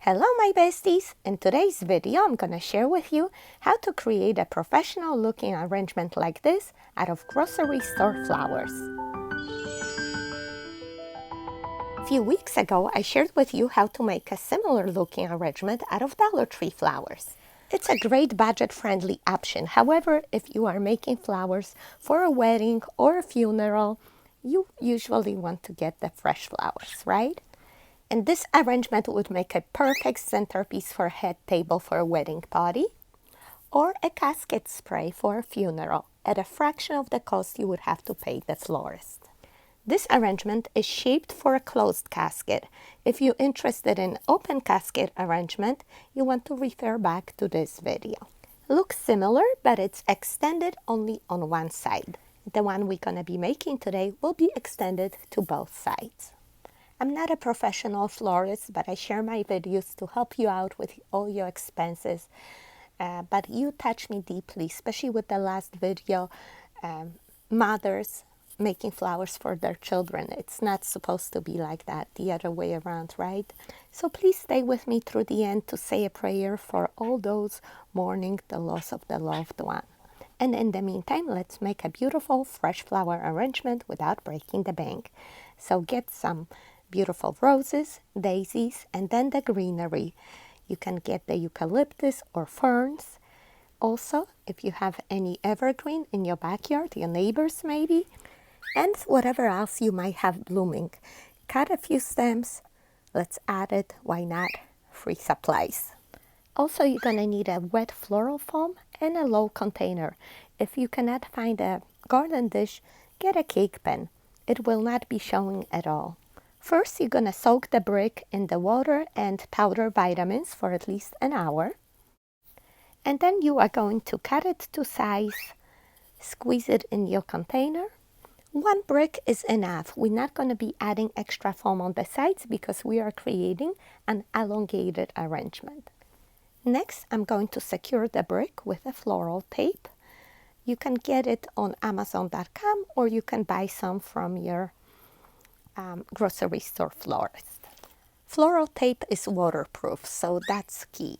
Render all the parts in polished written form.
Hello my besties! In today's video I'm going to share with you how to create a professional looking arrangement like this out of grocery store flowers. A few weeks ago I shared with you how to make a similar looking arrangement out of Dollar Tree flowers. It's a great budget-friendly option. However, if you are making flowers for a wedding or a funeral, you usually want to get the fresh flowers, right? And this arrangement would make a perfect centerpiece for a head table for a wedding party or a casket spray for a funeral at a fraction of the cost you would have to pay the florist. This arrangement is shaped for a closed casket. If you're interested in open casket arrangement, you want to refer back to this video. Looks similar, but it's extended only on one side. The one we're going to be making today will be extended to both sides. I'm not a professional florist, but I share my videos to help you out with all your expenses. But you touch me deeply, especially with the last video, mothers making flowers for their children. It's not supposed to be like that, the other way around, right? So please stay with me through the end to say a prayer for all those mourning the loss of the loved one. And in the meantime, let's make a beautiful fresh flower arrangement without breaking the bank. So get some beautiful roses, daisies, and then the greenery. You can get the eucalyptus or ferns. Also, if you have any evergreen in your backyard, your neighbors maybe, and whatever else you might have blooming. Cut a few stems. Let's add it. Why not? Free supplies. Also, you're going to need a wet floral foam and a low container. If you cannot find a garden dish, get a cake pan. It will not be showing at all. First, you're going to soak the brick in the water and powder vitamins for at least an hour. And then you are going to cut it to size, squeeze it in your container. One brick is enough. We're not going to be adding extra foam on the sides because we are creating an elongated arrangement. Next, I'm going to secure the brick with a floral tape. You can get it on Amazon.com or you can buy some from your grocery store florist. Floral tape is waterproof, so that's key.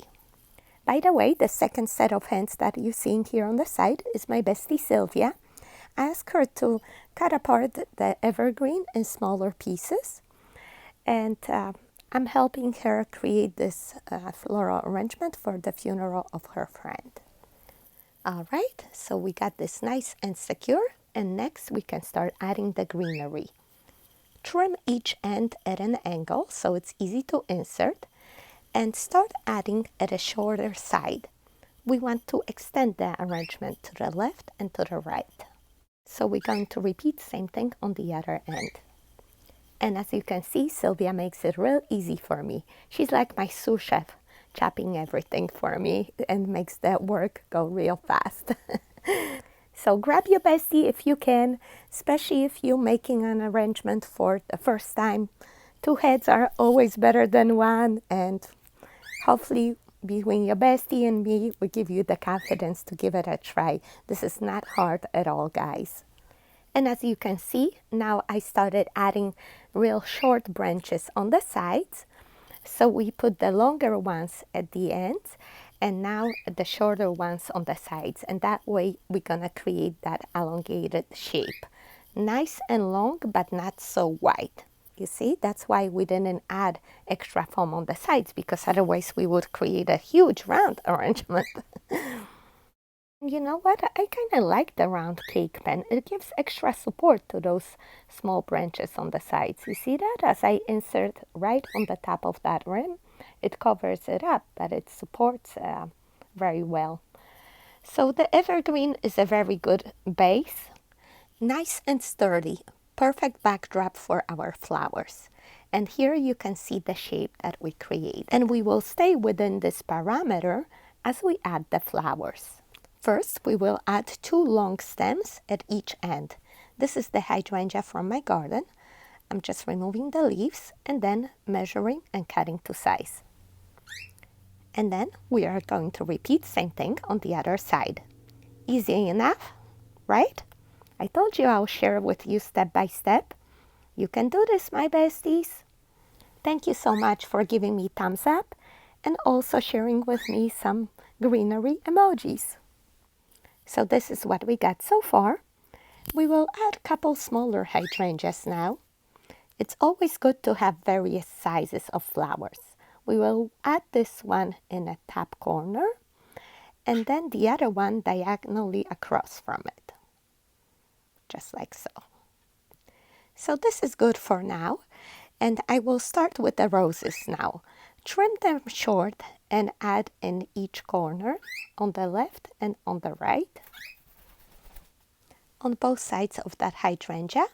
By the way, the second set of hands that you're seeing here on the side is my bestie Sylvia. I asked her to cut apart the evergreen in smaller pieces, and I'm helping her create this floral arrangement for the funeral of her friend. All right, so we got this nice and secure, and next we can start adding the greenery. Trim each end at an angle so it's easy to insert, and start adding at a shorter side. We want to extend the arrangement to the left and to the right. So we're going to repeat the same thing on the other end. And as you can see, Sylvia makes it real easy for me. She's like my sous chef, chopping everything for me and makes that work go real fast. So grab your bestie if you can, especially if you're making an arrangement for the first time. 2 heads are always better than one, and hopefully between your bestie and me, we give you the confidence to give it a try. This is not hard at all, guys. And as you can see, now I started adding real short branches on the sides. So we put the longer ones at the ends, and now the shorter ones on the sides. And that way we're going to create that elongated shape. Nice and long, but not so wide. You see, that's why we didn't add extra foam on the sides, because otherwise we would create a huge round arrangement. You know what? I kind of like the round cake pan. It gives extra support to those small branches on the sides. You see that? As I insert right on the top of that rim, it covers it up, but it supports very well. So the evergreen is a very good base. Nice and sturdy. Perfect backdrop for our flowers. And here you can see the shape that we create. And we will stay within this parameter as we add the flowers. First, we will add 2 long stems at each end. This is the hydrangea from my garden. I'm just removing the leaves and then measuring and cutting to size. And then we are going to repeat the same thing on the other side. Easy enough, right? I told you I'll share with you step by step. You can do this, my besties. Thank you so much for giving me thumbs up. and also sharing with me some greenery emojis. So this is what we got so far. We will add a couple smaller hydrangeas now. It's always good to have various sizes of flowers. We will add this one in a top corner and then the other one diagonally across from it, just like so. So this is good for now, and I will start with the roses now. Trim them short and add in each corner, on the left and on the right, on both sides of that hydrangea.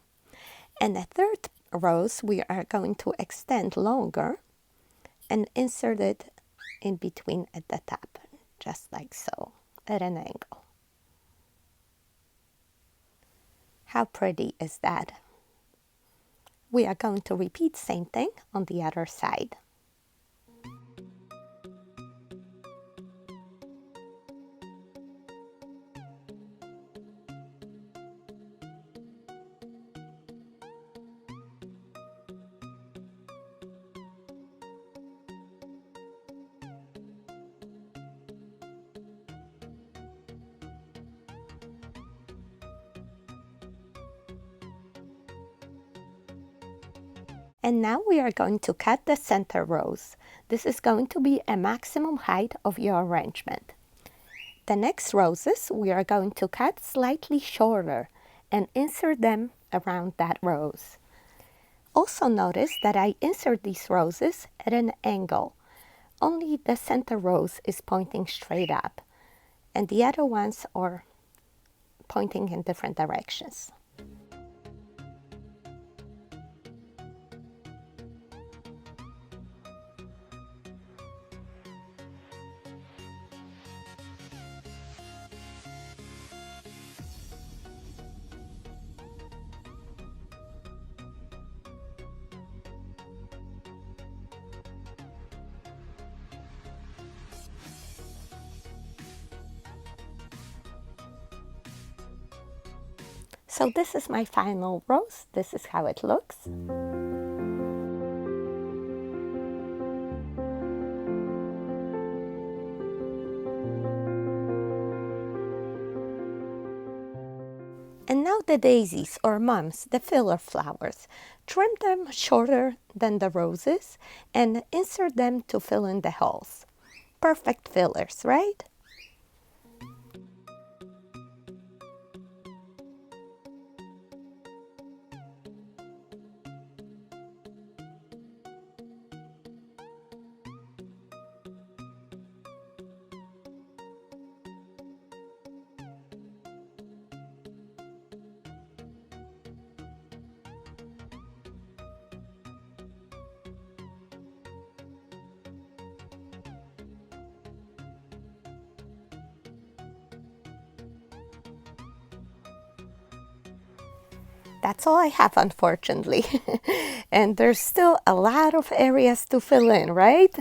And the third rose we are going to extend longer and insert it in between at the top, just like so, at an angle. How pretty is that? We are going to repeat same thing on the other side. And now we are going to cut the center rose. This is going to be a maximum height of your arrangement. The next roses we are going to cut slightly shorter and insert them around that rose. Also notice that I insert these roses at an angle. Only the center rose is pointing straight up, and the other ones are pointing in different directions. So this is my final rose. This is how it looks. And now the daisies or mums, the filler flowers. Trim them shorter than the roses and insert them to fill in the holes. Perfect fillers, right? That's all I have, unfortunately. And there's still a lot of areas to fill in, right?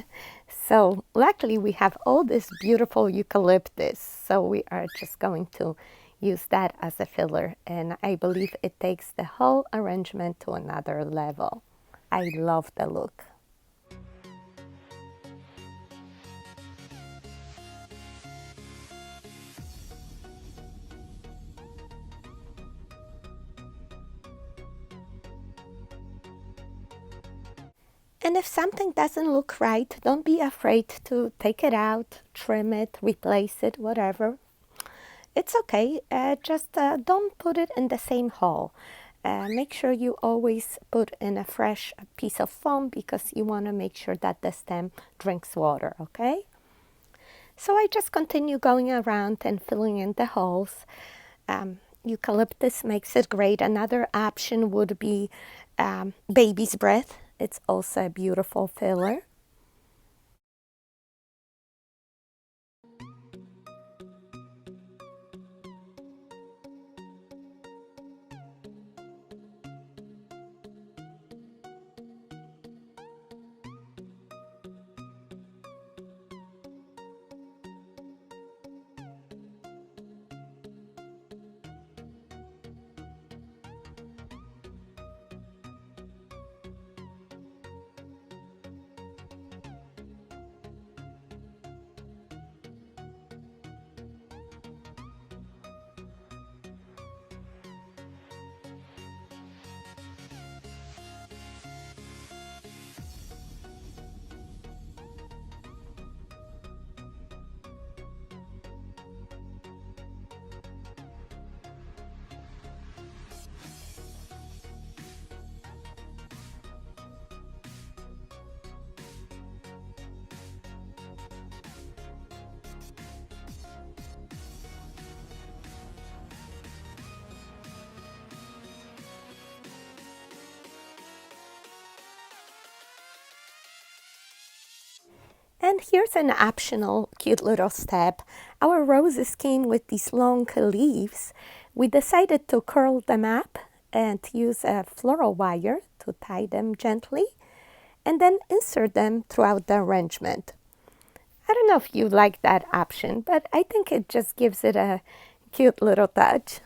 So luckily we have all this beautiful eucalyptus. So we are just going to use that as a filler. And I believe it takes the whole arrangement to another level. I love the look. And if something doesn't look right, don't be afraid to take it out, trim it, replace it, whatever. It's okay, just don't put it in the same hole. Make sure you always put in a fresh piece of foam because you want to make sure that the stem drinks water, okay? So I just continue going around and filling in the holes. Eucalyptus makes it great. Another option would be baby's breath. It's also a beautiful filler. And here's an optional cute little step. Our roses came with these long leaves. We decided to curl them up and use a floral wire to tie them gently and then insert them throughout the arrangement. I don't know if you like that option, but I think it just gives it a cute little touch.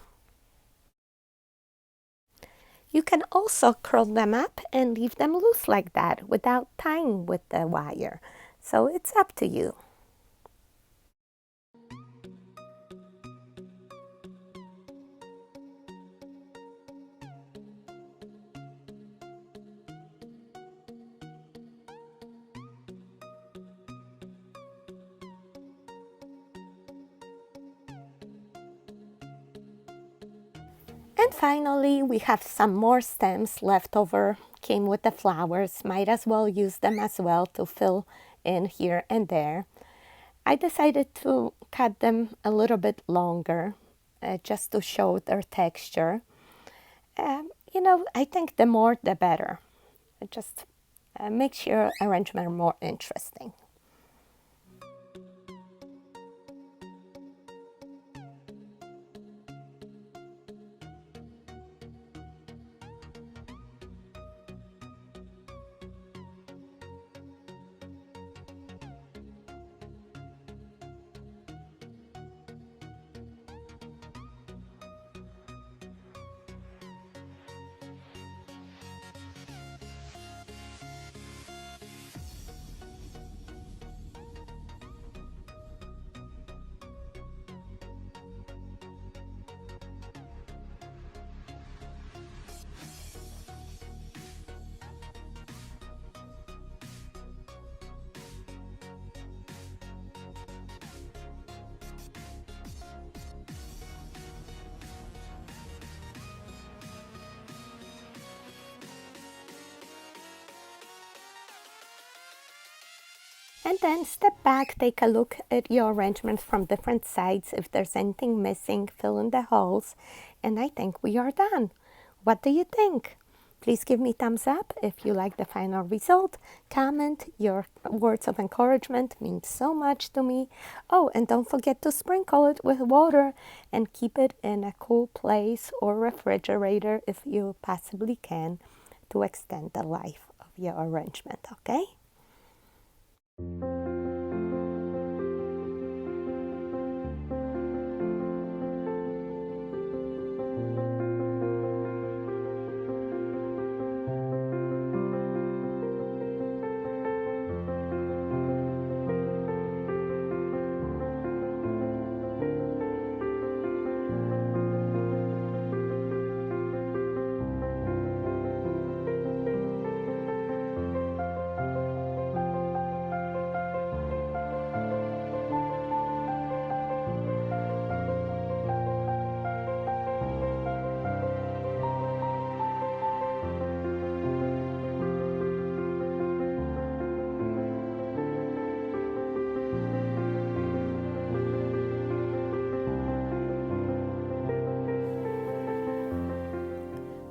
You can also curl them up and leave them loose like that without tying with the wire. So it's up to you. And finally, we have some more stems left over, came with the flowers. Might as well use them as well to fill in here and there. I decided to cut them a little bit longer just to show their texture. I think the more the better. It just makes your arrangement more interesting. And then step back, take a look at your arrangement from different sides. If there's anything missing, fill in the holes. And I think we are done. What do you think? Please give me thumbs up if you like the final result. Comment. Your words of encouragement mean so much to me. Oh, and don't forget to sprinkle it with water and keep it in a cool place or refrigerator if you possibly can to extend the life of your arrangement, okay?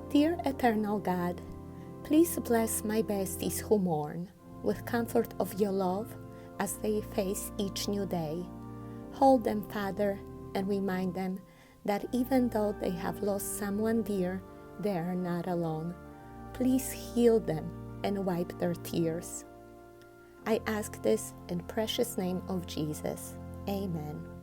Dear eternal God, please bless my besties who mourn with comfort of your love as they face each new day. Hold them, Father, and remind them that even though they have lost someone dear, they are not alone. Please heal them and wipe their tears. I ask this in precious name of Jesus. Amen.